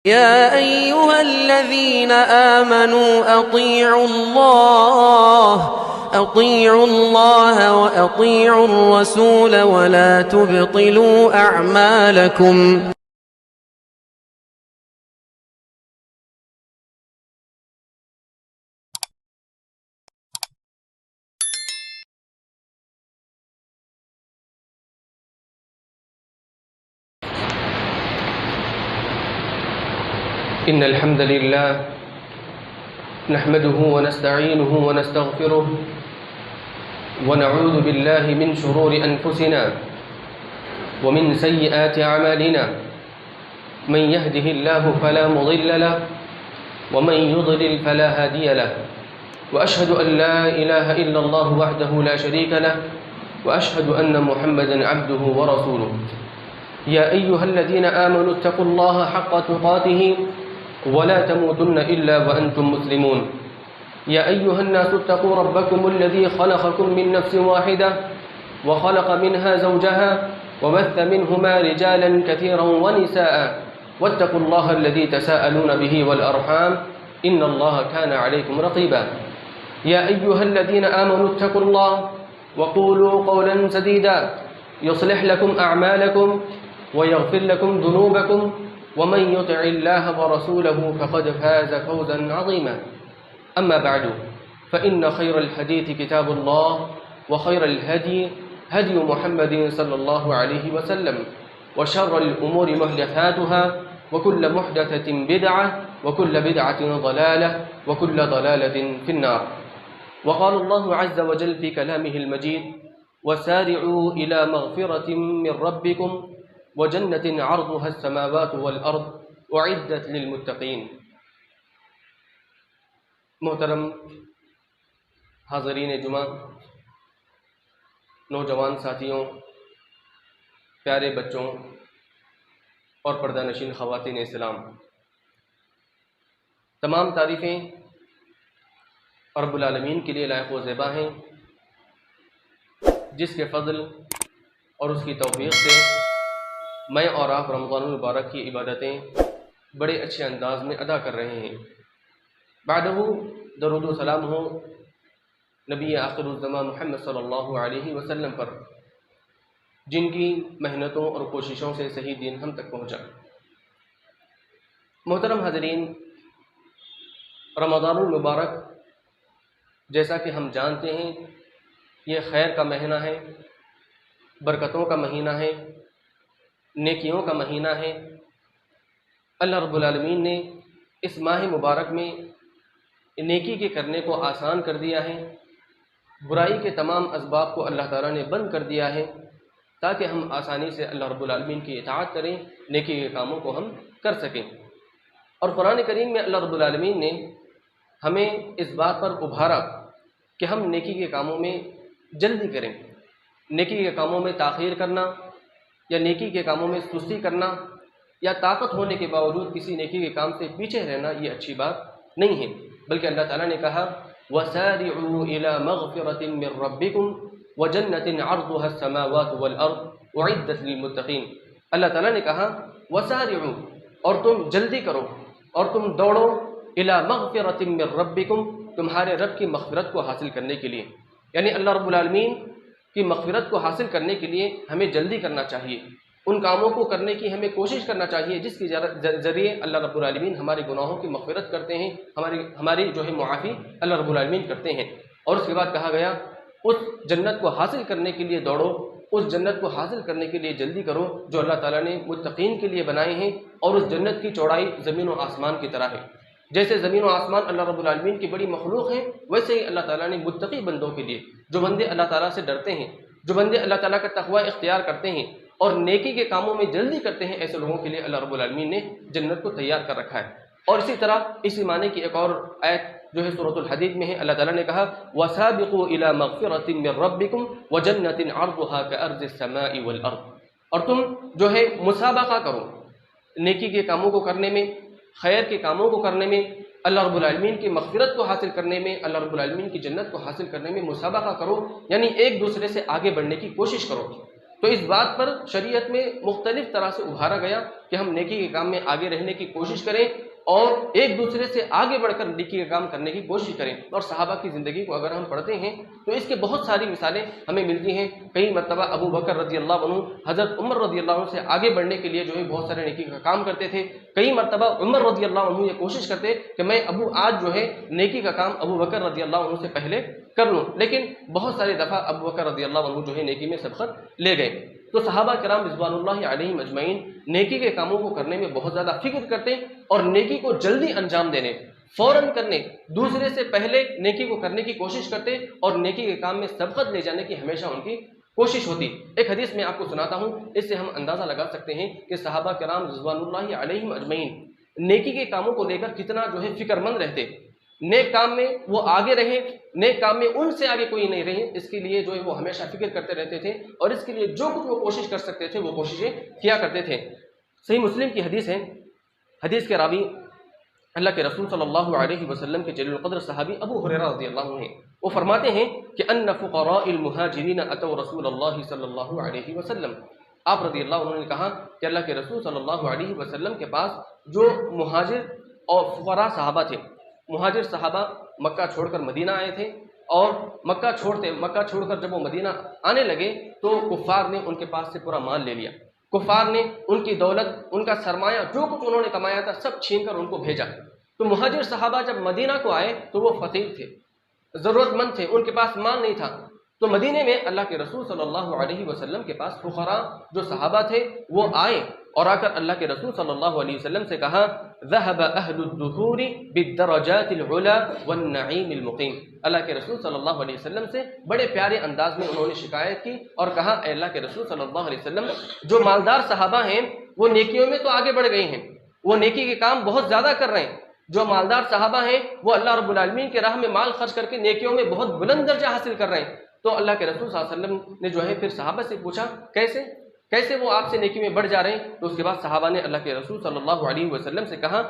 يا أيها الذين آمنوا أطيعوا الله وأطيعوا الرسول ولا تبطلوا أعمالكم. إن الحمد لله نحمده ونستعينه ونستغفره ونعوذ بالله من شرور أنفسنا ومن سيئات أعمالنا من يهده الله فلا مضل له ومن يضلل فلا هادي له وأشهد أن لا إله إلا الله وحده لا شريك له وأشهد أن محمدا عبده ورسوله. يا أيها الذين آمنوا اتقوا الله حق تقاته ولا تموتن إلا وأنتم مسلمون. يا أيها الناس اتقوا ربكم الذي خلقكم من نفس واحدة وخلق منها زوجها وبث منهما رجالا كثيرا ونساء واتقوا الله الذي تساءلون به والأرحام إن الله كان عليكم رقيبا. يا أيها الذين آمنوا اتقوا الله وقولوا قولا سديدا يصلح لكم أعمالكم ويغفر لكم ذنوبكم ومن يطع الله ورسوله فقد فاز فوزا عظيما. أما بعد فإن خير الحديث كتاب الله وخير الهدي هدي محمد صلى الله عليه وسلم وشر الأمور محدثاتها وكل محدثة بدعة وكل بدعة ضلالة وكل ضلالة في النار. وقال الله عز وجل في كلامه المجيد وسارعوا إلى مغفرة من ربكم وجنة عرضها السماوات والأرض أعدت للمتقين. محترم حاضرین جمعہ، نوجوان ساتھیوں، پیارے بچوں اور پردہ نشین خواتین اسلام، تمام تعریفیں رب العالمین کے لیے لائق و زیبا ہیں، جس کے فضل اور اس کی توفیق سے میں اور آپ رمضان المبارک کی عبادتیں بڑے اچھے انداز میں ادا کر رہے ہیں۔ بعدہ درود و سلام ہو نبی آخر الزمان محمد صلی اللہ علیہ وسلم پر، جن کی محنتوں اور کوششوں سے صحیح دین ہم تک پہنچا۔ محترم حاضرین، رمضان المبارک جیسا کہ ہم جانتے ہیں یہ خیر کا مہینہ ہے، برکتوں کا مہینہ ہے، نیکیوں کا مہینہ ہے۔ اللہ رب العالمین نے اس ماہ مبارک میں نیکی کے کرنے کو آسان کر دیا ہے، برائی کے تمام اسباب کو اللہ تعالیٰ نے بند کر دیا ہے، تاکہ ہم آسانی سے اللہ رب العالمین کی اطاعت کریں، نیکی کے کاموں کو ہم کر سکیں۔ اور قرآن کریم میں اللہ رب العالمین نے ہمیں اس بات پر ابھارا کہ ہم نیکی کے کاموں میں جلدی کریں۔ نیکی کے کاموں میں تاخیر کرنا یا نیکی کے کاموں میں سستی کرنا یا طاقت ہونے کے باوجود کسی نیکی کے کام سے پیچھے رہنا یہ اچھی بات نہیں ہے، بلکہ اللہ تعالیٰ نے کہا وَسَارِعُوا إِلَى مَغْفِرَةٍ مِّن رَّبِّكُمْ وَجَنَّةٍ عَرْضُهَا السَّمَاوَاتُ وَالْأَرْضُ أُعِدَّتْ لِلْمُتَّقِينَ۔ اللہ تعالیٰ نے کہا وَسَارِعُوا، اور تم جلدی کرو اور تم دوڑو، إِلَى مَغْفِرَةٍ مِّن رَّبِّكُمْ، تمہارے رب کی مغفرت کو حاصل کرنے کے لیے۔ یعنی اللہ رب العالمین کی مغفرت کو حاصل کرنے کے لیے ہمیں جلدی کرنا چاہیے، ان کاموں کو کرنے کی ہمیں کوشش کرنا چاہیے جس کے ذریعے اللہ رب العالمین ہمارے گناہوں کی مغفرت کرتے ہیں، ہماری جو ہے معافی اللہ رب العالمین کرتے ہیں۔ اور اس کے بعد کہا گیا اس جنت کو حاصل کرنے کے لیے دوڑو، اس جنت کو حاصل کرنے کے لیے جلدی کرو جو اللہ تعالیٰ نے متقین کے لیے بنائے ہیں، اور اس جنت کی چوڑائی زمین و آسمان کی طرح ہے۔ جیسے زمین و آسمان اللہ رب العالمین کی بڑی مخلوق ہیں، ویسے ہی اللہ تعالیٰ نے متقی بندوں کے لیے، جو بندے اللہ تعالیٰ سے ڈرتے ہیں، جو بندے اللہ تعالیٰ کا تقوی اختیار کرتے ہیں اور نیکی کے کاموں میں جلدی کرتے ہیں، ایسے لوگوں کے لیے اللہ رب العالمین نے جنت کو تیار کر رکھا ہے۔ اور اسی طرح اسی معنی کی ایک اور آیت جو ہے سورۃ الحدید میں ہے، اللہ تعالیٰ نے کہا وَسَابِقُوا إِلَى مَغْفِرَةٍ مِّن رَّبِّكُمْ وَجَنَّةٍ عَرْضُهَا كَأَرْضِ السَّمَاءِ وَالْأَرْضِ، اور تم جو ہے مسابقہ کرو نیکی کے کاموں کو کرنے میں، خیر کے کاموں کو کرنے میں، اللہ رب العالمین کی مغفرت کو حاصل کرنے میں، اللہ رب العالمین کی جنت کو حاصل کرنے میں مسابقہ کرو، یعنی ایک دوسرے سے آگے بڑھنے کی کوشش کرو۔ تو اس بات پر شریعت میں مختلف طرح سے ابھارا گیا کہ ہم نیکی کے کام میں آگے رہنے کی کوشش کریں اور ایک دوسرے سے آگے بڑھ کر نیکی کا کام کرنے کی کوشش کریں. اور صحابہ کی زندگی کو اگر ہم پڑھتے ہیں تو اس کے بہت ساری مثالیں ہمیں ملتی ہیں. کئی مرتبہ ابو بکر رضی اللہ عنہ حضرت عمر رضی اللہ عنہ سے آگے بڑھنے کے لیے جو ہے بہت سارے نیکی کا کام کرتے تھے. کئی مرتبہ عمر رضی اللہ عنہ یہ کوشش کرتے کہ میں آج جو ہے نیکی کا کام ابو بکر رضی اللہ عنہ سے پہلے کر لوں، لیکن بہت ساری دفعہ ابو بکر رضی اللہ عنہ جو ہے نیکی میں سبقت لے گئے. تو صحابہ کرام رضوان اللہ علیہم اجمعین نیکی کے کاموں کو کرنے میں بہت زیادہ فکر کرتے اور نیکی کو جلدی انجام دینے، فوراً کرنے، دوسرے سے پہلے نیکی کو کرنے کی کوشش کرتے اور نیکی کے کام میں سبقت لے جانے کی ہمیشہ ان کی کوشش ہوتی. ایک حدیث میں آپ کو سناتا ہوں، اس سے ہم اندازہ لگا سکتے ہیں کہ صحابہ کرام رضوان اللہ علیہم اجمعین نیکی کے کاموں کو لے کر کتنا جو ہے فکر مند رہتے. نیک کام میں وہ آگے رہے، نیک کام میں ان سے آگے کوئی نہیں رہے، اس کے لیے جو ہے وہ ہمیشہ فکر کرتے رہتے تھے اور اس کے لیے جو کچھ وہ کوشش کر سکتے تھے وہ کوششیں کیا کرتے تھے. صحیح مسلم کی حدیث ہے، حدیث کے راوی اللہ کے رسول صلی اللہ علیہ وسلم کے جلیل القدر صحابی ابو ہریرہ رضی اللہ عنہ ہیں. وہ فرماتے ہیں کہ ان فقراء المہاجرین اتوا رسول اللہ صلی اللہ علیہ وسلم. آپ رضی اللہ عنہ نے کہا کہ اللہ کے رسول صلی اللہ علیہ وسلم کے پاس جو مہاجر اور فقراء صحابہ تھے، مہاجر صحابہ مکہ چھوڑ کر مدینہ آئے تھے اور مکہ چھوڑ کر جب وہ مدینہ آنے لگے تو کفار نے ان کے پاس سے پورا مال لے لیا. کفار نے ان کی دولت، ان کا سرمایہ، جو کچھ انہوں نے کمایا تھا سب چھین کر ان کو بھیجا. تو مہاجر صحابہ جب مدینہ کو آئے تو وہ فقیر تھے، ضرورت مند تھے، ان کے پاس مال نہیں تھا. تو مدینے میں اللہ کے رسول صلی اللہ علیہ وسلم کے پاس فقراء جو صحابہ تھے وہ آئے اور آ کر اللہ کے رسول صلی اللہ علیہ وسلم سے کہا ذهب اهل الدثور بالدرجات العلى والنعيم المقيم. اللہ کے رسول صلی اللہ علیہ وسلم سے بڑے پیارے انداز میں انہوں نے شکایت کی اور کہا اے اللہ کے رسول صلی اللہ علیہ وسلم، جو مالدار صحابہ ہیں وہ نیکیوں میں تو آگے بڑھ گئے ہیں، وہ نیکی کے کام بہت زیادہ کر رہے ہیں. جو مالدار صحابہ ہیں وہ اللہ رب العالمین کے راہ میں مال خرچ کر کے نیکیوں میں بہت بلند درجہ حاصل کر رہے ہیں. تو اللہ کے رسول صلی اللہ علیہ وسلم نے جو ہے پھر صحابہ سے پوچھا کیسے وہ آپ سے نیکی میں بڑھ جا رہے ہیں. تو اس کے بعد صحابہ نے اللہ کے رسول صلی اللہ علیہ وسلم سے کہا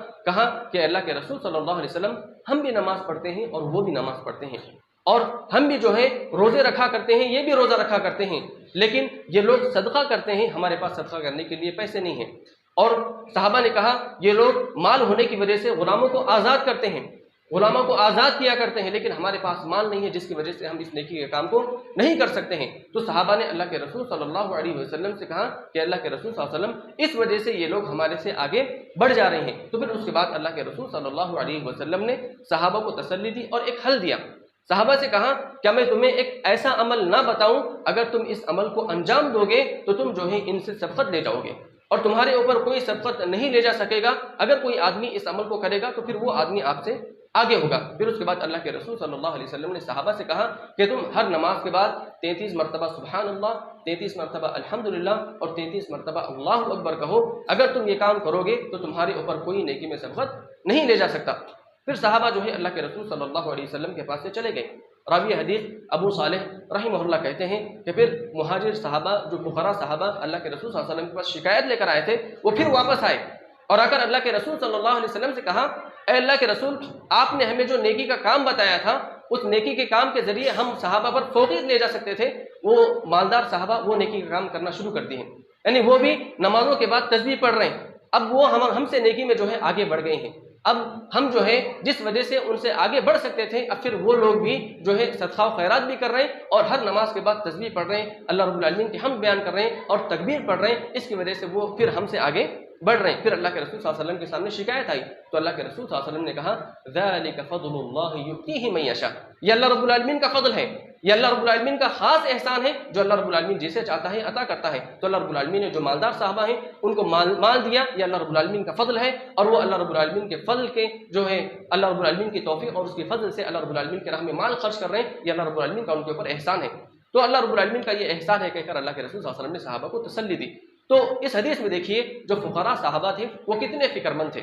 کہ اللہ کے رسول صلی اللہ علیہ وسلم، ہم بھی نماز پڑھتے ہیں اور وہ بھی نماز پڑھتے ہیں، اور ہم بھی جو ہے روزے رکھا کرتے ہیں، یہ بھی روزہ رکھا کرتے ہیں، لیکن یہ لوگ صدقہ کرتے ہیں، ہمارے پاس صدقہ کرنے کے لیے پیسے نہیں ہیں. اور صحابہ نے کہا یہ لوگ مال ہونے کی وجہ سے غلاموں کو آزاد کرتے ہیں، غلاموں کو آزاد کیا کرتے ہیں، لیکن ہمارے پاس مال نہیں ہے جس کی وجہ سے ہم اس نیکی کے کام کو نہیں کر سکتے ہیں. تو صحابہ نے اللہ کے رسول صلی اللہ علیہ وسلم سے کہا کہ اللہ کے رسول صلی اللہ علیہ وسلم، اس وجہ سے یہ لوگ ہمارے سے آگے بڑھ جا رہے ہیں. تو پھر اس کے بعد اللہ کے رسول صلی اللہ علیہ وسلم نے صحابہ کو تسلی دی اور ایک حل دیا. صحابہ سے کہا کیا میں تمہیں ایک ایسا عمل نہ بتاؤں، اگر تم اس عمل کو انجام دو گے تو تم جو ہے ان سے سبقت لے جاؤ گے اور تمہارے اوپر کوئی سبقت نہیں لے جا سکے گا. اگر کوئی آدمی اس عمل کو کرے گا تو پھر وہ آدمی آپ سے آگے ہوگا. پھر اس کے بعد اللہ کے رسول صلی اللہ علیہ وسلم نے صحابہ سے کہا کہ تم ہر نماز کے بعد 33 مرتبہ سبحان اللہ، 33 مرتبہ الحمدللہ اور 33 مرتبہ اللہ اکبر کہو. اگر تم یہ کام کرو گے تو تمہارے اوپر کوئی نیکی میں سبقت نہیں لے جا سکتا. پھر صحابہ جو ہے اللہ کے رسول صلی اللہ علیہ وسلم کے پاس سے چلے گئے. راوی حدیث ابو صالح رحمہ اللہ کہتے ہیں کہ پھر مہاجر صحابہ جو فقراء صحابہ اللہ کے رسول صلی اللہ علیہ وسلم کے پاس شکایت لے کر آئے تھے وہ پھر واپس آئے اور آ کر اللہ کے رسول صلی اللہ علیہ وسلم سے کہا اے اللہ کے رسول، آپ نے ہمیں جو نیکی کا کام بتایا تھا اس نیکی کے کام کے ذریعے ہم صحابہ پر فوقیت لے جا سکتے تھے. وہ مالدار صحابہ وہ نیکی کا کام کرنا شروع کر دیے ہیں، یعنی وہ بھی نمازوں کے بعد تسبیح پڑھ رہے ہیں. اب وہ ہم سے نیکی میں جو ہے آگے بڑھ گئے ہیں. اب ہم جو ہے جس وجہ سے ان سے آگے بڑھ سکتے تھے، اب پھر وہ لوگ بھی جو ہے صدقہ و خیرات بھی کر رہے ہیں اور ہر نماز کے بعد تسبیح پڑھ رہے ہیں، اللہ رب العالمین کی حمد بیان کر رہے ہیں اور تکبیر پڑھ رہے ہیں. اس کی وجہ سے وہ پھر ہم سے آگے بڑھ رہے ہیں. پھر اللہ کے رسول صلی اللہ علیہ وسلم کے سامنے شکایت آئی تو اللہ کے رسول صلی اللہ علیہ وسلم نے کہا ذالک فضل اللہ یؤتیہ من یشاء، یہ اللہ رب العالمین کا فضل ہے، یہ اللہ رب العالمین کا خاص احسان ہے جو اللہ رب العالمین جسے چاہتا ہے عطا کرتا ہے. تو اللہ رب العالمین نے جو مالدار صحابہ ہیں ان کو مال دیا، یہ اللہ رب العالمین کا فضل ہے اور وہ اللہ رب العالمین کے فضل کے جو ہے اللہ رب العالمین کی توفیق اور اس کے فضل سے اللہ رب العالمین کے راہ میں مال خرچ کر رہے ہیں، یہ اللہ رب العالمین کا ان کے اوپر احسان ہے. تو اللہ رب العالمین کا یہ احسان ہے کہہ کر اللہ کے رسول صلی اللہ علیہ وسلم نے صحابہ کو تسلی دی. تو اس حدیث میں دیکھیے جو فقراء صحابہ تھے وہ کتنے فکر مند تھے.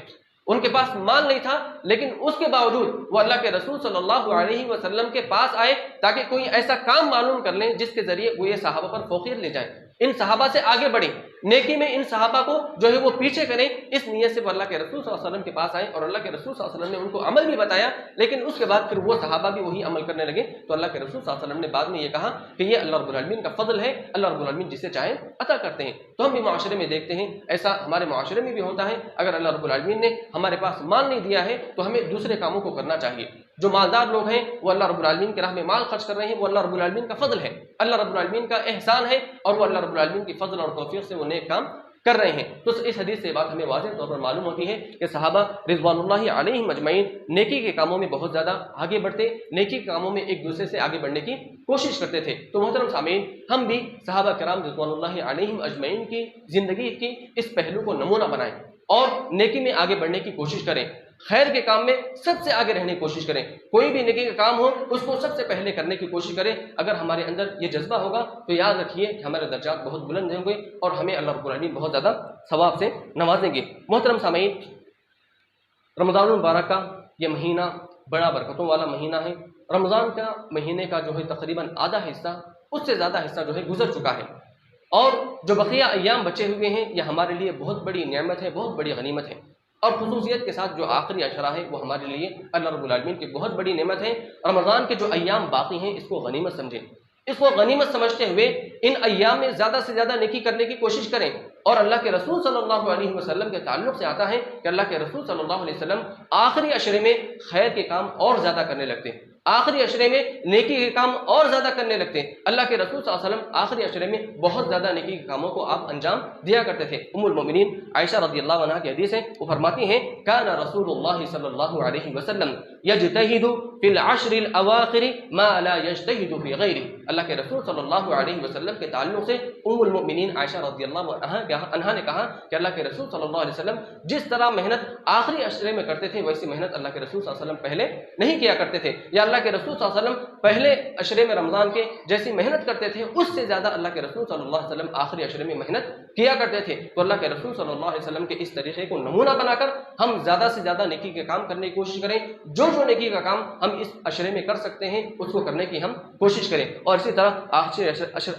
ان کے پاس مال نہیں تھا لیکن اس کے باوجود وہ اللہ کے رسول صلی اللہ علیہ وسلم کے پاس آئے تاکہ کوئی ایسا کام معلوم کر لیں جس کے ذریعے وہ یہ صحابہ پر فوقیت لے جائیں، ان صحابہ سے آگے بڑھیں. نیکی میں ان صحابہ کو جو ہے وہ پیچھے کریں، اس نیت سے وہ اللہ کے رسول صلی اللہ علیہ وسلم کے پاس آئے اور اللہ کے رسول صلی اللہ علیہ وسلم نے ان کو عمل بھی بتایا، لیکن اس کے بعد پھر وہ صحابہ بھی وہی عمل کرنے لگے۔ تو اللہ کے رسول صلی اللہ علیہ وسلم نے بعد میں یہ کہا کہ یہ اللہ رب العالمین کا فضل ہے، اللہ رب العالمین جسے چاہیں عطا کرتے ہیں۔ تو ہم بھی معاشرے میں دیکھتے ہیں، ایسا ہمارے معاشرے میں بھی ہوتا ہے، اگر اللہ رب العالمین نے ہمارے پاس مال نہیں دیا ہے تو ہمیں دوسرے کاموں کو کرنا چاہیے۔ جو مالدار لوگ ہیں وہ اللہ رب العالمین کی راہ میں مال خرچ کر رہے ہیں، وہ اللہ رب العالمین کا فضل ہے، اللہ رب العالمین کا احسان ہے، اور وہ اللہ رب العالمین کی فضل اور توفیق سے وہ نیک کام کر رہے ہیں۔ تو اس حدیث سے بات ہمیں واضح طور پر معلوم ہوتی ہے کہ صحابہ رضوان اللہ علیہم اجمعین نیکی کے کاموں میں بہت زیادہ آگے بڑھتے، نیکی کے کاموں میں ایک دوسرے سے آگے بڑھنے کی کوشش کرتے تھے۔ تو محترم سامعین، ہم بھی صحابہ کرام رضوان اللہ علیہم اجمعین کی زندگی کی اس پہلو کو نمونہ بنائیں اور نیکی میں آگے بڑھنے کی کوشش کریں، خیر کے کام میں سب سے آگے رہنے کی کوشش کریں۔ کوئی بھی نیکی کا کام ہو اس کو سب سے پہلے کرنے کی کوشش کریں۔ اگر ہمارے اندر یہ جذبہ ہوگا تو یاد رکھیے کہ ہمارے درجات بہت بلند ہوں گے اور ہمیں اللہ رب العالمین بہت زیادہ ثواب سے نوازیں گے۔ محترم سامعین، رمضان المبارک کا یہ مہینہ بڑا برکتوں والا مہینہ ہے۔ رمضان کا مہینے کا جو ہے تقریباً آدھا حصہ، اس سے زیادہ حصہ جو ہے گزر چکا ہے، اور جو بقیہ ایام بچے ہوئے ہیں یہ ہمارے لیے بہت بڑی نعمت ہے، بہت بڑی غنیمت ہے، اور خصوصیت کے ساتھ جو آخری عشرہ ہے وہ ہمارے لیے اللہ رب العالمین کی بہت بڑی نعمت ہے۔ رمضان کے جو ایام باقی ہیں اس کو غنیمت سمجھیں، اس کو غنیمت سمجھتے ہوئے ان ایام میں زیادہ سے زیادہ نیکی کرنے کی کوشش کریں۔ اور اللہ کے رسول صلی اللہ علیہ وسلم کے تعلق سے آتا ہے کہ اللہ کے رسول صلی اللہ علیہ وسلم آخری عشرے میں خیر کے کام اور زیادہ کرنے لگتے ہیں، آخری عشرے میں نیکی کے کام اور زیادہ کرنے لگتے ہیں۔ اللہ کے رسول صلی اللہ علیہ وسلم آخری عشرے میں بہت زیادہ نیکی کے کاموں کو آپ انجام دیا کرتے تھے۔ ام المومنین عائشہ رضی اللہ عنہا کی حدیث ہے، وہ فرماتی ہیں کان رسول اللہ صلی اللہ علیہ وسلم یجتہد فی العشر الاواخر ما لا یجتہد فی غیرہ۔ اللہ کے رسول صلی اللہ علیہ وسلم کے تعلق سے ام المومنین عائشہ رضی اللہ عنہا نے کہا کہ اللہ کے رسول صلی اللہ علیہ وسلم جس طرح محنت آخری عشرے میں کرتے تھے ویسی محنت اللہ کے رسول صلی اللہ علیہ وسلم پہلے نہیں کیا کرتے تھے، یا اللہ کے رسول صلی اللہ علیہ وسلم پہلے عشرے میں رمضان کے جیسی محنت کرتے تھے اس سے زیادہ اللہ کے رسول صلی اللہ علیہ وسلم آخری عشرے میں محنت کیا کرتے تھے۔ تو اللہ کے رسول صلی اللہ علیہ وسلم کے اس طریقے کو نمونہ بنا کر ہم زیادہ سے زیادہ نیکی کے کام کرنے کی کوشش کریں، جو نیکی کا کام ہم اس عشرے میں کر سکتے ہیں اس کو کرنے کی ہم کوشش کریں۔ اور اسی طرح آخری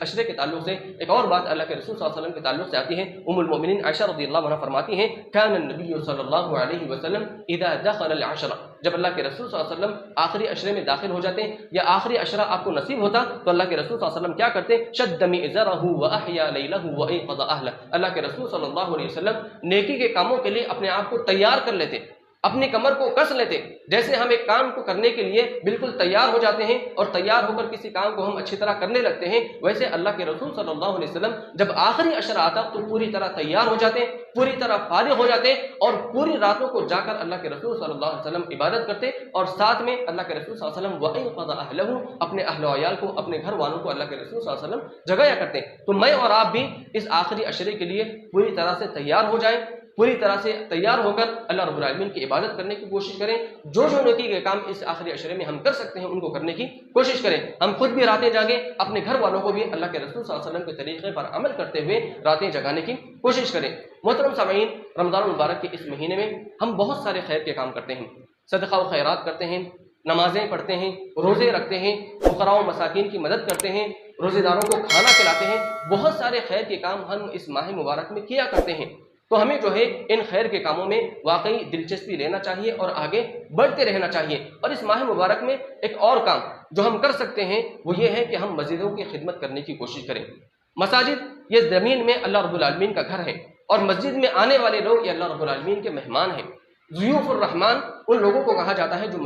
عشرے کے تعلق سے ایک اور بات اللہ کے رسول صلی اللہ علیہ وسلم کے تعلق سے آتی ہے۔ ام المومنین عائشہ رضی اللہ عنہا فرماتی ہیں کان النبی صلی اللہ علیہ وسلم اذا دخل العشرہ، جب اللہ کے رسول صلی اللہ علیہ وسلم آخری عشرے میں داخل ہو جاتے ہیں یا آخری عشرہ آپ کو نصیب ہوتا تو اللہ کے رسول صلی اللہ علیہ وسلم کیا کرتے؟ شد مئزرہ واحیا لیلہ وایقظ اہلہ۔ اللہ کے رسول صلی اللہ علیہ وسلم نیکی کے کاموں کے لیے اپنے آپ کو تیار کر لیتے، اپنی کمر کو کس لیتے، جیسے ہم ایک کام کو کرنے کے لیے بالکل تیار ہو جاتے ہیں اور تیار ہو کر کسی کام کو ہم اچھی طرح کرنے لگتے ہیں، ویسے اللہ کے رسول صلی اللہ علیہ وسلم جب آخری عشرہ آتا تو پوری طرح تیار ہو جاتے، پوری طرح فارغ ہو جاتے اور پوری راتوں کو جا کر اللہ کے رسول صلی اللہ علیہ وسلم عبادت کرتے، اور ساتھ میں اللہ کے رسول صلی اللہ علیہ وسلم وَأَيْقَظَ أَهْلَهُ، اپنے اہل و عیال کو، اپنے گھر والوں کو اللہ کے رسول صلی اللہ علیہ وسلم جگایا کرتے۔ تو میں اور آپ بھی اس آخری عشرے کے لیے پوری طرح سے تیار ہو جائیں، پوری طرح سے تیار ہو کر اللہ رب العالمین کی عبادت کرنے کی کوشش کریں، جو نیکی کے کام اس آخری عشرے میں ہم کر سکتے ہیں ان کو کرنے کی کوشش کریں۔ ہم خود بھی راتیں جاگیں، اپنے گھر والوں کو بھی اللہ کے رسول صلی اللہ علیہ وسلم کے طریقے پر عمل کرتے ہوئے راتیں جگانے کی کوشش کریں۔ محترم سامعین، رمضان المبارک کے اس مہینے میں ہم بہت سارے خیر کے کام کرتے ہیں، صدقہ و خیرات کرتے ہیں، نمازیں پڑھتے ہیں، روزے رکھتے ہیں، فقراء و مساکین کی مدد کرتے ہیں، روزے داروں کو کھانا کھلاتے ہیں، بہت سارے خیر کے کام ہم اس ماہ مبارک میں کیا کرتے ہیں۔ تو ہمیں جو ہے ان خیر کے کاموں میں واقعی دلچسپی لینا چاہیے اور آگے بڑھتے رہنا چاہیے۔ اور اس ماہ مبارک میں ایک اور کام جو ہم کر سکتے ہیں وہ یہ ہے کہ ہم مسجدوں کی خدمت کرنے کی کوشش کریں۔ مساجد یہ زمین میں اللہ رب العالمین کا گھر ہے، اور مسجد میں آنے والے لوگ یہ اللہ رب العالمین کے مہمان ہیں۔ ضیوف الرحمان ان لوگوں کو کہا جاتا ہے جو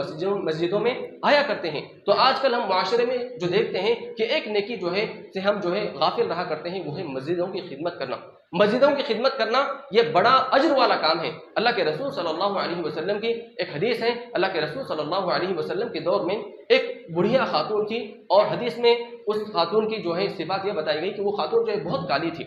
مسجدوں میں آیا کرتے ہیں۔ تو آج کل ہم معاشرے میں جو دیکھتے ہیں کہ ایک نیکی جو ہے سے ہم جو ہے غافل رہا کرتے ہیں، وہ ہے مسجدوں کی خدمت کرنا۔ مسجدوں کی خدمت کرنا یہ بڑا اجر والا کام ہے۔ اللہ کے رسول صلی اللہ علیہ وسلم کی ایک حدیث ہے، اللہ کے رسول صلی اللہ علیہ وسلم کے دور میں ایک بڑھیا خاتون تھی، اور حدیث میں اس خاتون کی جو ہے صفات یہ بتائی گئی کہ وہ خاتون جو ہے بہت کالی تھی،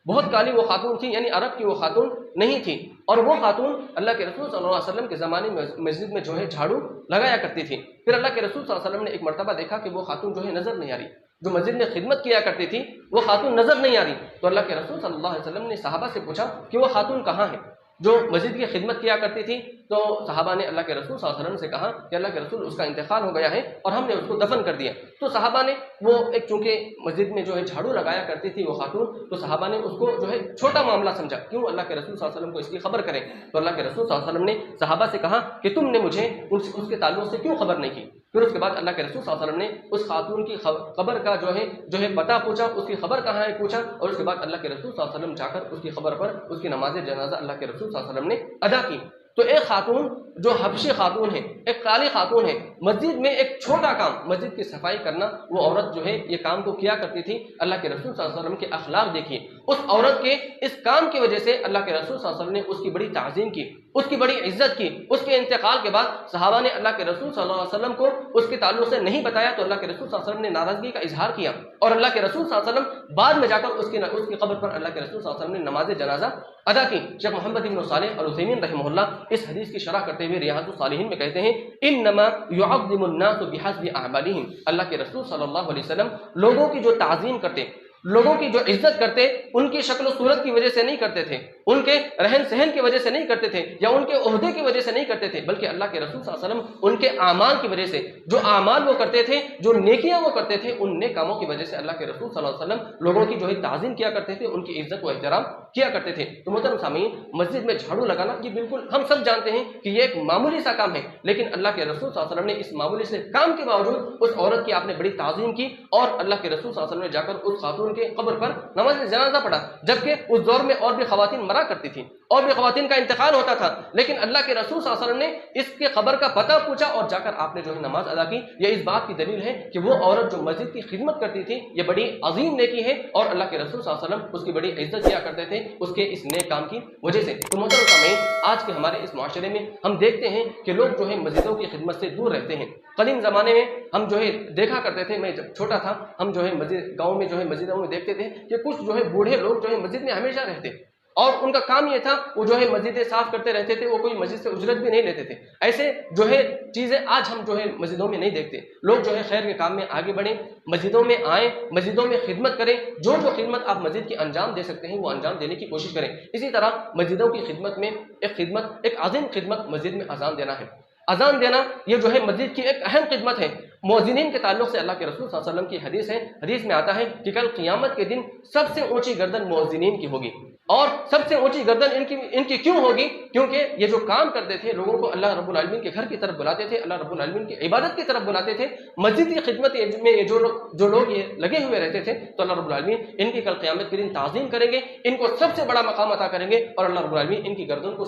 بہت کالی وہ خاتون تھی، یعنی عرب کی وہ خاتون نہیں تھی، اور وہ خاتون اللہ کے رسول صلی اللہ علیہ وسلم کے زمانے میں مسجد میں جو ہے جھاڑو لگایا کرتی تھی۔ پھر اللہ کے رسول صلی اللہ علیہ وسلم نے ایک مرتبہ دیکھا کہ وہ خاتون جو ہے نظر نہیں آ رہی، جو مسجد میں خدمت کیا کرتی تھی وہ خاتون نظر نہیں آ رہی۔ تو اللہ کے رسول صلی اللہ علیہ وسلم نے صحابہ سے پوچھا کہ وہ خاتون کہاں ہے؟ جو مسجد کی خدمت کیا کرتی تھی، تو صحابہ نے اللہ کے رسول صلی اللہ علیہ وسلم سے کہا کہ اللہ کے رسول اس کا انتقال ہو گیا ہے اور ہم نے اس کو دفن کر دیا۔ تو صحابہ نے وہ ایک چونکہ مسجد میں جو ہے جھاڑو لگایا کرتی تھی وہ خاتون، تو صحابہ نے اس کو جو ہے چھوٹا معاملہ سمجھا، کیوں اللہ کے رسول صلی اللہ علیہ وسلم کو اس کی خبر کریں۔ تو اللہ کے رسول صلی اللہ علیہ وسلم نے صحابہ سے کہا کہ تم نے مجھے اس کے تعلق سے کیوں خبر نہیں کی؟ پھر اس کے بعد اللہ کے رسول صلی اللہ علیہ وسلم نے اس خاتون کی خبر کا جو ہے پتہ پوچھا، اس کی خبر کہاں ہے پوچھا، اور اس کے بعد اللہ کے رسول صلی اللہ علیہ وسلم جا کر اس کی خبر پر اس کی نماز جنازہ اللہ کے رسول صلی اللہ علیہ وسلم نے ادا کی۔ تو ایک خاتون جو حبشی خاتون ہے، ایک کالی خاتون ہے، مسجد میں ایک چھوٹا کام، مسجد کی صفائی کرنا، وہ عورت جو ہے یہ کام کو کیا کرتی تھی۔ اللہ کے رسول صلی اللہ علیہ وسلم کے اخلاق دیکھیے، اس عورت کے اس کام کی وجہ سے اللہ کے رسول صلی اللہ علیہ وسلم نے اس کی بڑی تعظیم کی، اس کی بڑی عزت کی۔ اس کے انتقال کے بعد صحابہ نے اللہ کے رسول صلی اللہ علیہ وسلم کو اس کے تعلق سے نہیں بتایا، تو اللہ کے رسول صلی اللہ علیہ وسلم نے ناراضگی کا اظہار کیا، اور اللہ کے رسول صلی اللہ علیہ وسلم بعد میں جا کر اس کی قبر پر اللہ کے رسول صلی اللہ علیہ وسلم نے نماز جنازہ ادا کی۔ شیخ محمد بن صالح العثیمین رحمہ اللہ اس حدیث کی شرح کرتے ہوئے ریاض الصالحین میں کہتے ہیں انما يعظم الناس بحسب اعمالهم، اللہ کے رسول صلی اللہ علیہ وسلم لوگوں کی جو تعظیم کرتے، لوگوں کی جو عزت کرتے، ان کی شکل و صورت کی وجہ سے نہیں کرتے تھے، ان کے رہن سہن کی وجہ سے نہیں کرتے تھے، یا ان کے عہدے کی وجہ سے نہیں کرتے تھے، بلکہ اللہ کے رسول صلی اللہ علیہ وسلم ان کے اعمال کی وجہ سے، جو اعمال وہ کرتے تھے، جو نیکیاں وہ کرتے تھے، ان نیک کاموں کی وجہ سے اللہ کے رسول صلی اللہ علیہ وسلم لوگوں کی جو ہے تعظیم کیا کرتے تھے، ان کی عزت و احترام کیا کرتے تھے۔ تو محترم سامعین، مسجد میں جھاڑو لگانا یہ بالکل ہم سب جانتے ہیں کہ یہ ایک معمولی سا کام ہے، لیکن اللہ کے رسول صلی اللہ علیہ وسلم نے اس معمولی سے کام کے باوجود اس عورت کی آپ نے بڑی تعظیم کی، اور اللہ کے رسول صلی اللہ علیہ وسلم نے جا کر اس خاتون کے قبر پر نماز جنازہ پڑھا، جبکہ اس دور میں اور بھی خواتین مرا کرتی تھیں، اور بھی خواتین کا انتقال ہوتا تھا، لیکن اللہ کے رسول صلی اللہ علیہ وسلم نے اس کے قبر کا پتہ پوچھا اور جا کر آپ نے جو ہے نماز ادا کی۔ یہ اس بات کی دلیل ہے کہ وہ عورت جو مسجد کی خدمت کرتی تھی یہ بڑی عظیم نیکی ہے، اور اللہ کے رسول صلی اللہ علیہ وسلم اس کی بڑی عزت کیا کرتے تھے اس کے اس نیک کام کی وجہ سے۔ تو محترم سامعین، آج کے ہمارے اس معاشرے میں ہم دیکھتے ہیں کہ لوگ جو ہے مسجدوں کی خدمت سے دور رہتے ہیں۔ قدیم زمانے میں ہم جو ہے دیکھا کرتے تھے، میں جب چھوٹا تھا ہم جو ہے مسجد گاؤں میں جو ہے مسجدوں میں دیکھتے تھے کہ کچھ جو ہے بوڑھے لوگ جو ہے مسجد میں ہمیشہ رہتے، اور ان کا کام یہ تھا وہ جو ہے مسجدیں صاف کرتے رہتے تھے، وہ کوئی مسجد سے اجرت بھی نہیں لیتے تھے۔ ایسے جو ہے چیزیں آج ہم جو ہے مسجدوں میں نہیں دیکھتے۔ لوگ جو ہے خیر کے کام میں آگے بڑھیں، مسجدوں میں آئیں، مسجدوں میں خدمت کریں، جو خدمت آپ مسجد کی انجام دے سکتے ہیں وہ انجام دینے کی کوشش کریں۔ اسی طرح مسجدوں کی خدمت میں ایک عظیم خدمت مسجد میں اذان دینا ہے۔ اذان دینا یہ جو ہے مسجد کی ایک اہم خدمت ہے۔ مؤذنین کے تعلق سے اللہ کے رسول صلی اللہ علیہ وسلم کی حدیث ہے، حدیث میں آتا ہے کہ کل قیامت کے دن سب سے اونچی گردن مؤذنین کی ہوگی، اور سب سے اونچی گردن ان کی کیوں ہوگی؟ کیونکہ یہ جو کام کرتے تھے، لوگوں کو اللہ رب العالمین کے گھر کی طرف بلاتے تھے، اللہ رب العالمین کی عبادت کی طرف بلاتے تھے، مسجد کی خدمت میں یہ جو لوگ یہ لگے ہوئے رہتے تھے، تو اللہ رب العالمین ان کی کل قیامت کے دن تعظیم کریں گے، ان کو سب سے بڑا مقام عطا کریں گے، اور اللہ رب العالمین ان کی گردن کو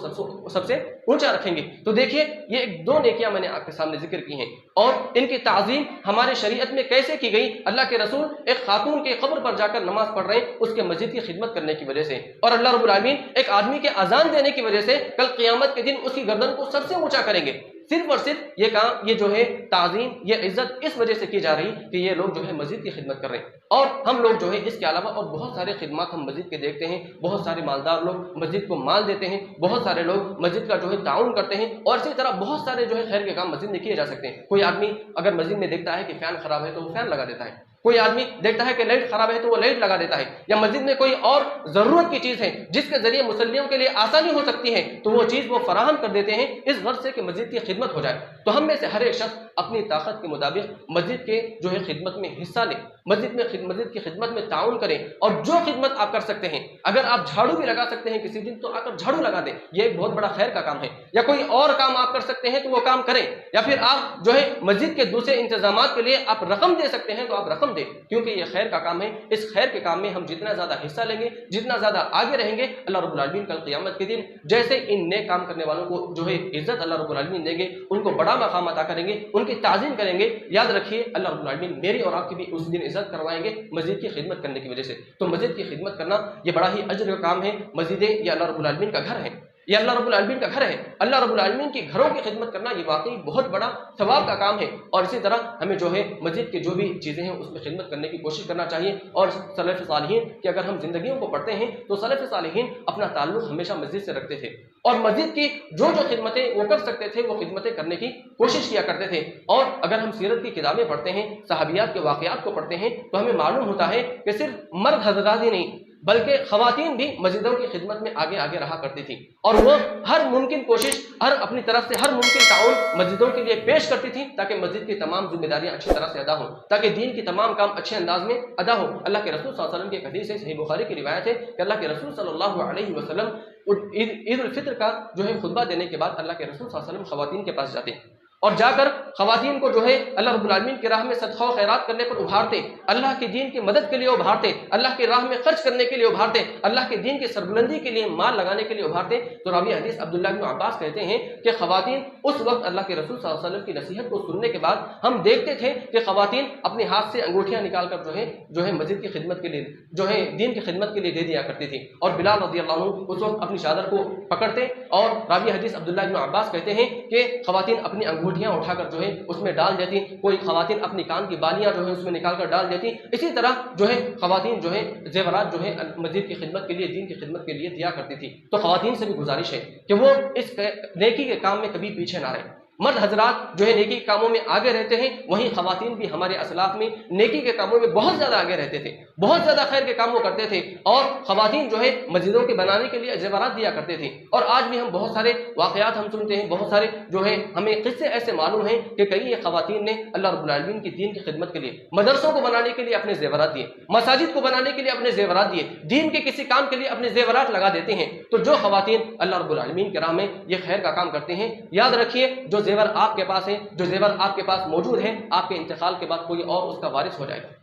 سب سے اونچا رکھیں گے۔ تو دیکھیے یہ ایک دو نیکیاں میں نے آپ کے سامنے ذکر کی ہیں، اور ان کی تعظیم ہمارے شریعت میں کیسے کی گئی؟ اللہ کے رسول ایک خاتون کے قبر پر جا کر نماز پڑھ رہے ہیں اس کے مسجد کی خدمت کرنے کی وجہ سے، اور اللہ رب العالمین ایک آدمی کے اذان دینے کی وجہ سے کل قیامت کے دن اس کی گردن کو سب سے اونچا کریں گے۔ صرف اور صرف یہ کام، یہ جو ہے تعظیم، یہ عزت اس وجہ سے کی جا رہی کہ یہ لوگ جو ہے مسجد کی خدمت کر رہے ہیں۔ اور ہم لوگ جو ہے اس کے علاوہ اور بہت سارے خدمات ہم مسجد کے دیکھتے ہیں، بہت سارے مالدار لوگ مسجد کو مال دیتے ہیں، بہت سارے لوگ مسجد کا جو ہے تعاون کرتے ہیں، اور اسی طرح بہت سارے جو ہے خیر کے کام مسجد میں کیے جا سکتے ہیں۔ کوئی آدمی اگر مسجد میں دیکھتا ہے کہ فین خراب ہے تو وہ فین لگا دیتا ہے، کوئی آدمی دیکھتا ہے کہ لائٹ خراب ہے تو وہ لائٹ لگا دیتا ہے، یا مسجد میں کوئی اور ضرورت کی چیز ہے جس کے ذریعے مصلیوں کے لیے آسانی ہو سکتی ہے تو وہ چیز وہ فراہم کر دیتے ہیں اس غرض سے کہ مسجد کی خدمت ہو جائے۔ تو ہم میں سے ہر ایک شخص اپنی طاقت کے مطابق مسجد کے جو ہے خدمت میں حصہ لیں، مسجد کی خدمت میں تعاون کریں، اور جو خدمت آپ کر سکتے ہیں، اگر آپ جھاڑو بھی لگا سکتے ہیں کسی دن تو آ کر جھاڑو لگا دیں، یہ ایک بہت بڑا خیر کا کام ہے، یا کوئی اور کام آپ کر سکتے ہیں تو وہ کام کریں، یا پھر آپ جو ہے مسجد کے دوسرے انتظامات کے لیے آپ رقم دے سکتے ہیں تو آپ رقم دیں، کیونکہ یہ خیر کا کام ہے۔ اس خیر کے کام میں ہم جتنا زیادہ حصہ لیں گے، جتنا زیادہ آگے رہیں گے، اللہ رب العالمین کل قیامت کے دن جیسے ان نیک کام کرنے والوں کو جو ہے عزت اللہ رب العالمین دیں گے، ان کو بڑا مقام عطا کریں گے، ان کی تعظیم کریں گے۔ یاد رکھیے اللہ رب العالمین میری اور آپ کی بھی اس دن عزت کروائیں گے مسجد کی خدمت کرنے کی وجہ سے۔ تو مسجد کی خدمت کرنا یہ بڑا ہی اجر کا کام ہے۔ مسجدیں یہ اللہ رب العالمین کا گھر ہے، یہ اللہ رب العالمین کا گھر ہے۔ اللہ رب العالمین کی گھروں کی خدمت کرنا یہ واقعی بہت بڑا ثواب کا کام ہے، اور اسی طرح ہمیں جو ہے مسجد کی جو بھی چیزیں ہیں اس میں خدمت کرنے کی کوشش کرنا چاہیے۔ اور سلف صالحین کی اگر ہم زندگیوں کو پڑھتے ہیں تو سلف صالحین اپنا تعلق ہمیشہ مسجد سے رکھتے تھے، اور مسجد کی جو خدمتیں وہ کر سکتے تھے وہ خدمتیں کرنے کی کوشش کیا کرتے تھے۔ اور اگر ہم سیرت کی کتابیں پڑھتے ہیں، صحابیات کے واقعات کو پڑھتے ہیں تو ہمیں معلوم ہوتا ہے کہ صرف مرد حضرات ہی نہیں بلکہ خواتین بھی مسجدوں کی خدمت میں آگے آگے رہا کرتی تھی، اور وہ ہر ممکن کوشش، اپنی طرف سے ہر ممکن تعاون مسجدوں کے لیے پیش کرتی تھی تاکہ مسجد کی تمام ذمہ داریاں اچھی طرح سے ادا ہوں، تاکہ دین کی تمام کام اچھے انداز میں ادا ہو۔ اللہ کے رسول صلی اللہ علیہ وسلم کی ایک حدیث ہے، صحیح بخاری کی روایت ہے کہ اللہ کے رسول صلی اللہ علیہ وسلم عید الفطر کا جو ہے خطبہ دینے کے بعد اللہ کے رسول صلی اللہ علیہ وسلم خواتین کے پاس جاتے اور جا کر خواتین کو جو ہے اللہ رب العالمین کی راہ میں صدقہ و خیرات کرنے پر ابھارتے، اللہ کے دین کی مدد کے لیے ابھارتے، اللہ کی راہ میں خرچ کرنے کے لیے ابھارتے، اللہ کے دین کی سربلندی کے لیے مال لگانے کے لیے ابھارتے۔ تو راوی حدیث عبداللہ بن عباس کہتے ہیں کہ خواتین اس وقت اللہ کے رسول صلی اللہ علیہ وسلم کی نصیحت کو سننے کے بعد ہم دیکھتے تھے کہ خواتین اپنے ہاتھ سے انگوٹھیاں نکال کر جو ہے مسجد کی خدمت کے لیے، جو ہے دین کی خدمت کے لیے دے دیا کرتی تھی، اور بلال رضی اللہ عنہ اس وقت اپنی چادر کو پکڑتے، اور راوی حدیث عبداللہ بن عباس کہتے ہیں کہ خواتین اپنی انگوٹھیاں اٹھا کر جو ہے اس میں ڈال دیتی، کوئی خواتین اپنی کان کی بالیاں جو ہے اس میں نکال کر ڈال دیتی۔ اسی طرح جو ہے خواتین جو ہے زیورات جو ہے مسجد کی خدمت کے لیے، دین کی خدمت کے لیے دیا کرتی تھی۔ تو خواتین سے بھی گزارش ہے کہ وہ اس نیکی کے کام میں کبھی پیچھے نہ رہیں۔ مرد حضرات جو ہے نیکی کے کاموں میں آگے رہتے ہیں، وہیں خواتین بھی ہمارے اسلاف میں نیکی کے کاموں میں بہت زیادہ آگے رہتے تھے، بہت زیادہ خیر کے کاموں کرتے تھے، اور خواتین جو ہے مسجدوں کے بنانے کے لیے زیورات دیا کرتے تھے۔ اور آج بھی ہم بہت سارے واقعات ہم سنتے ہیں، بہت سارے جو ہے ہمیں قصے ایسے معلوم ہیں کہ کئی خواتین نے اللہ رب العالمین کی دین کی خدمت کے لیے مدرسوں کو بنانے کے لیے اپنے زیورات دیے، مساجد کو بنانے کے لیے اپنے زیورات دیے، دین کے کسی کام کے لیے اپنے زیورات لگا دیتے ہیں۔ تو جو خواتین اللہ رب العالمین کے راہ میں یہ خیر کا کام کرتے ہیں، یاد رکھیے جو زیور آپ کے پاس ہے، جو زیور آپ کے پاس موجود ہے، آپ کے انتقال کے بعد کوئی اور اس کا وارث ہو جائے گا،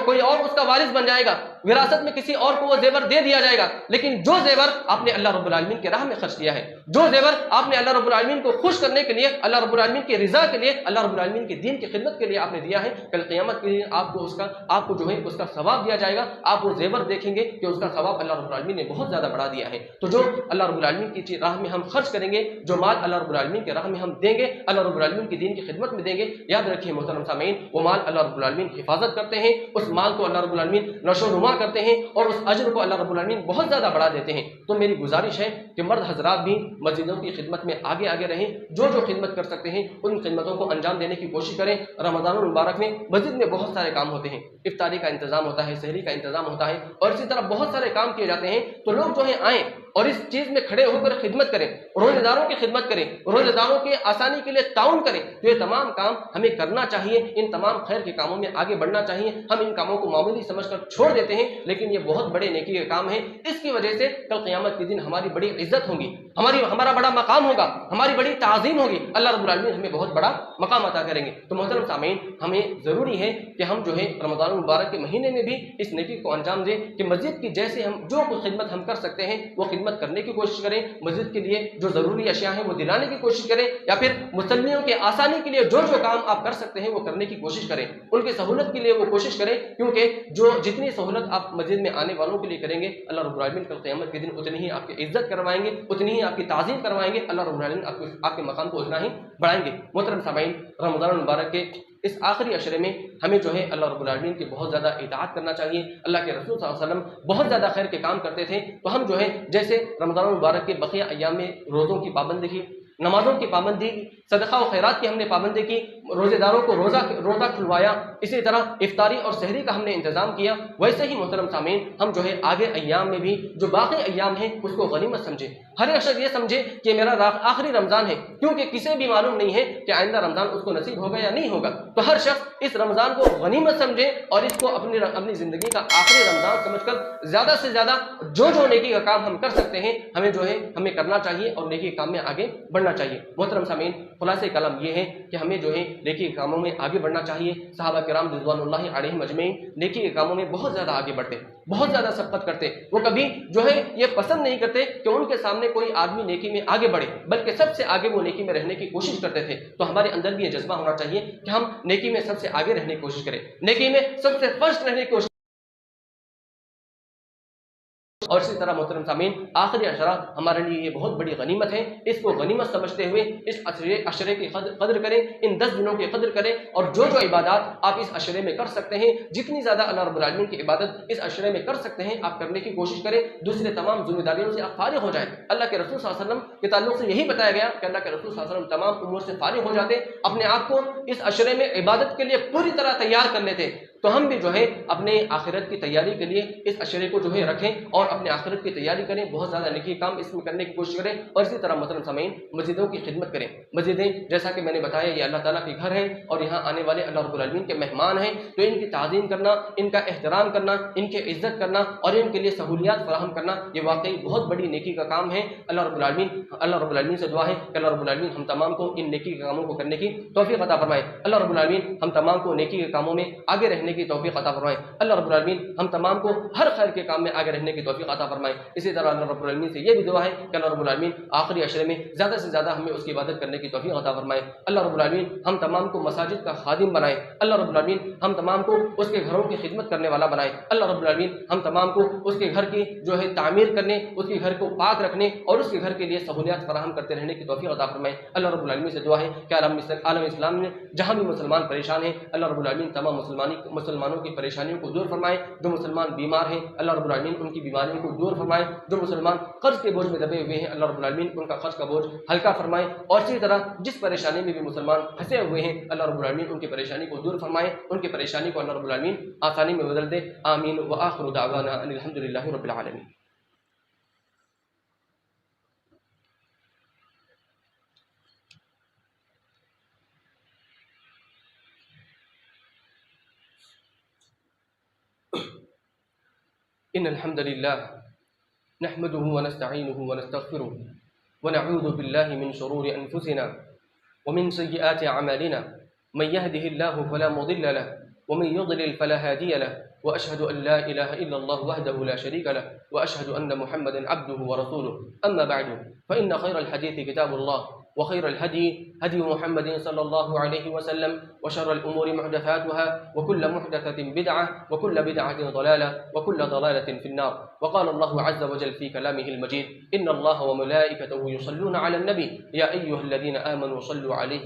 کوئی اور اس کا وارث بن جائے گا، وراثت میں کسی اور کو وہ زیور دے دیا جائے گا۔ لیکن جو زیور آپ نے اللہ رب العالمین کے راہ میں خرچ کیا ہے، جو زیور آپ نے اللہ رب العالمین کو خوش کرنے کے لیے، اللہ رب العالمین کی رضا کے لیے، اللہ رب العالمین کے دین کی خدمت کے لیے آپ نے دیا ہے، کل قیامت کے دن آپ کو جو ہے اس کا ثواب دیا جائے گا۔ آپ وہ زیور دیکھیں گے کہ اس کا ثواب اللہ رب العالمین نے بہت زیادہ بڑھا دیا ہے۔ تو جو اللہ رب العالمین کی راہ میں ہم خرچ کریں گے، جو مال اللہ رب العالمین کے راہ میں ہم دیں گے، اللہ رب العالمین کی دین کی خدمت میں دیں گے، یاد رکھیے محترم سامعین، وہ مال اللہ رب العالمین حفاظت کرتے ہیں، اس مال کو اللہ رب العالمین نشو و نما کرتے ہیں، اور اس اجر کو اللہ رب العالمین بہت زیادہ بڑھا دیتے ہیں۔ تو میری گزارش ہے کہ مرد حضرات بھی مسجدوں کی خدمت میں آگے آگے رہیں، جو خدمت کر سکتے ہیں ان خدمتوں کو انجام دینے کی کوشش کریں۔ رمضان المبارک میں مسجد میں بہت سارے کام ہوتے ہیں، افطاری کا انتظام ہوتا ہے، سحری کا انتظام ہوتا ہے، اور اسی طرح بہت سارے کام کیے جاتے ہیں۔ تو لوگ جو ہے آئیں اور اس چیز میں کھڑے ہو کر خدمت کریں، روزہ داروں کی خدمت کریں، روزہ داروں کے آسانی کے لیے تعاون کریں۔ تو یہ تمام کام ہمیں کرنا چاہیے، ان تمام خیر کے کاموں میں آگے بڑھنا چاہیے۔ ہم ان کاموں کو معمولی سمجھ کر چھوڑ دیتے ہیں، لیکن یہ بہت بڑے نیکی کے کام ہیں۔ اس کی وجہ سے کل قیامت کے دن ہماری بڑی عزت ہوگی، ہمارا بڑا مقام ہوگا، ہماری بڑی تعظیم ہوگی، اللہ رب العالمین ہمیں بہت بڑا مقام عطا کریں گے۔ تو محترم سامعین، ہمیں ضروری ہے کہ ہم جو ہے رمضان المبارک کے مہینے میں بھی اس نیکی کو انجام دیں کہ مسجد کی جیسے ہم جو کوئی خدمت ہم کر سکتے ہیں وہ خدمت کرنے کی کوشش کریں، مسجد کے لیے جو ضروری اشیاء ہیں وہ دلانے کی کوشش کریں، یا پھر مسلمانوں کے آسانی کے لیے جو کام آپ کر سکتے ہیں وہ کرنے کی کوشش کریں، ان کی سہولت کے لیے وہ کوشش کریں، کیونکہ جتنی سہولت آپ مسجد میں آنے والوں کے لیے کریں گے، اللہ رب العالمین کل قیامت کے دن اتنی ہی آپ کی عزت کروائیں گے، اتنی ہی آپ کی تعظیم کروائیں گے، اللہ رب العالمین آپ کے مقام کو اتنا ہی بڑھائیں گے۔ محترم سامعین، رمضان المبارک کے اس آخری عشرے میں ہمیں جو ہے اللہ رب العالمین کی بہت زیادہ اطاعت کرنا چاہیے۔ اللہ کے رسول صلی اللہ علیہ وسلم بہت زیادہ خیر کے کام کرتے تھے، تو ہم جو ہے جیسے رمضان المبارک کے بقیہ ایام میں روزوں کی پابندی کی، نمازوں کی پابندی، صدقہ و خیرات کی ہم نے پابندی کی، روزے داروں کو روزہ کھلوایا، اسی طرح افطاری اور سحری کا ہم نے انتظام کیا، ویسے ہی محترم سامعین ہم جو ہے آگے ایام میں بھی جو باقی ایام ہیں اس کو غنیمت سمجھے۔ ہر ایک شخص یہ سمجھے کہ میرا آخری رمضان ہے، کیونکہ کسی بھی معلوم نہیں ہے کہ آئندہ رمضان اس کو نصیب ہوگا یا نہیں ہوگا۔ تو ہر شخص اس رمضان کو غنیمت سمجھے اور اس کو اپنی زندگی کا آخری رمضان سمجھ کر زیادہ سے زیادہ جو نیکی کا کام ہم کر سکتے ہیں ہمیں کرنا چاہیے اور نیکی کے کام میں آگے بڑھنا چاہیے۔ محترم سامعین، خلاصہ کلام یہ ہے کہ ہمیں جو ہے نیکی کے کاموں میں آگے بڑھنا چاہیے۔ صحابہ کرام رضوان اللہ علیہم اجمعین نیکی کے کاموں میں بہت زیادہ آگے بڑھتے، بہت زیادہ سبقت کرتے، وہ کبھی جو ہے یہ پسند نہیں کرتے کہ ان کے سامنے کوئی آدمی نیکی میں آگے بڑھے، بلکہ سب سے آگے وہ نیکی میں رہنے کی کوشش کرتے تھے۔ تو ہمارے اندر بھی یہ جذبہ ہونا چاہیے کہ ہم نیکی میں سب سے آگے رہنے کی کوشش کریں، نیکی میں سب سے فرسٹ رہنے کی کوشش۔ اور اسی طرح محترم سامعین، آخری عشرہ ہمارے لیے یہ بہت بڑی غنیمت ہے، اس کو غنیمت سمجھتے ہوئے اس عشرے کی قدر کریں، ان 10 دنوں کی قدر کریں، اور جو عبادات آپ اس عشرے میں کر سکتے ہیں، جتنی زیادہ اللہ رب العالمین کی عبادت اس عشرے میں کر سکتے ہیں آپ کرنے کی کوشش کریں، دوسرے تمام ذمہ داریوں سے آپ فارغ ہو جائیں۔ اللہ کے رسول صلی اللہ علیہ وسلم کے تعلق سے یہی بتایا گیا کہ اللہ کے رسول صلی اللہ علیہ وسلم تمام امور سے فارغ ہو جاتے، اپنے آپ کو اس عشرے میں عبادت کے لیے پوری طرح تیار کر لیتے، تو ہم بھی جو ہے اپنے آخرت کی تیاری کے لیے اس اشرے کو جو ہے رکھیں اور اپنے آخرت کی تیاری کریں، بہت زیادہ نیکی کام اس میں کرنے کی کوشش کریں، اور اسی طرح محترم سامعین مسجدوں کی خدمت کریں۔ مسجدیں جیسا کہ میں نے بتایا یہ اللہ تعالیٰ کے گھر ہیں اور یہاں آنے والے اللہ رب العالمین کے مہمان ہیں، تو ان کی تعظیم کرنا، ان کا احترام کرنا، ان کی عزت کرنا اور ان کے لیے سہولیات فراہم کرنا یہ واقعی بہت بڑی نیکی کا کام ہے۔ اللہ رب العالمین سے دعا ہے کہ اللہ رب العالمین ہم تمام کو ان نیکی کے کاموں کو کرنے کی توفیق عطا فرمائے۔ اللہ رب العالمین ہم تمام کو نیکی کے کاموں میں آگے رہنے کی توفیق عطا فرمائے۔ اللہ رب العالمین ہم تمام کو ہر خیر کے کام میں آگے رہنے کی توفیق عطا فرمائے۔ اسی طرح اللہ رب العالمین سے یہ بھی دعا ہے کہ اللہ رب العالمین آخری عشرے میں زیادہ سے زیادہ ہمیں اس کی عبادت کرنے کی توفیق عطا فرمائے۔ اللہ رب العالمین ہم تمام کو مساجد کا خادم بنائے۔ اللہ رب العالمین ہم تمام کو اس کے گھروں کی خدمت کرنے والا بنائے۔ اللہ رب العالمین ہم تمام کو اس کے گھر کی جو ہے تعمیر کرنے، اس کے گھر کو پاک رکھنے اور اس کے گھر کے لیے سہولیات فراہم کرتے رہنے کی توفیق عطا فرمائے۔ اللہ رب العالمین سے دعا ہے کہ عالم اسلام میں جہاں بھی مسلمان پریشان ہیں، اللہ رب العالمین تمام مسلمانوں کی پریشانیوں کو دور فرمائے۔ جو مسلمان بیمار ہیں اللہ رب العالمین ان کی بیماریوں کو دور فرمائے۔ جو مسلمان قرض کے بوجھ میں دبے ہوئے ہیں اللہ رب العالمین ان کا قرض کا بوجھ ہلکا فرمائے، اور اسی طرح جس پریشانی میں بھی مسلمان پھنسے ہوئے ہیں اللہ رب العالمین ان کی پریشانی کو دور فرمائے، ان کی پریشانی کو اللہ رب العالمین آسانی میں بدل دے۔ آمین وآخر دعوانا ان الحمد للہ رب العالمین۔ ان الحمد للہ نحمده ونستعینه ونستغفره ونعوذ بالله من شرور انفسنا ومن سيئات اعمالنا، من يهده الله فلا مضل له ومن يضلل فلا هادي له، واشهد ان لا اله الا الله وحده لا شريك له، واشهد ان محمدا عبده ورسوله، اما بعد فان خير الحديث كتاب الله، وخير الهدي هدي محمد صلى الله عليه وسلم، وشر الأمور محدثاتها، وكل محدثة بدعة، وكل بدعة ضلالة، وكل ضلالة في النار۔ وقال الله عز وجل في كلامه المجيد: إن الله وملائكته يصلون على النبي يا أيها الذين آمنوا صلوا عليه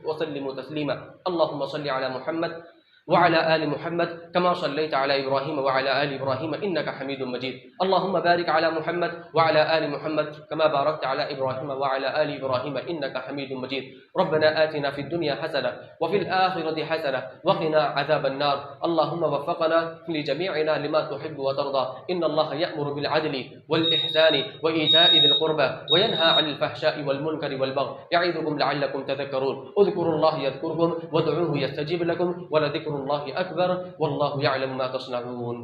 وسلموا تسليما، اللهم صل على محمد وعلى آل محمد كما صليت على إبراهيم وعلى آل إبراهيم إنك حميد مجيد، اللهم بارك على محمد وعلى آل محمد كما باركت على إبراهيم وعلى آل إبراهيم إنك حميد مجيد۔ ربنا آتنا في الدنيا حسنة وفي الآخرة حسنة وقنا عذاب النار، اللهم وفقنا لجميعنا لما تحب وترضى، إن الله يأمر بالعدل والإحسان وإيتاء ذي القربى وينهى عن الفحشاء والمنكر والبغي، يعظكم لعلكم تذكرون، اذكروا الله يذكركم وادعوه يستجيب لكم، ولذكر الله أكبر والله يعلم ما تصنعون۔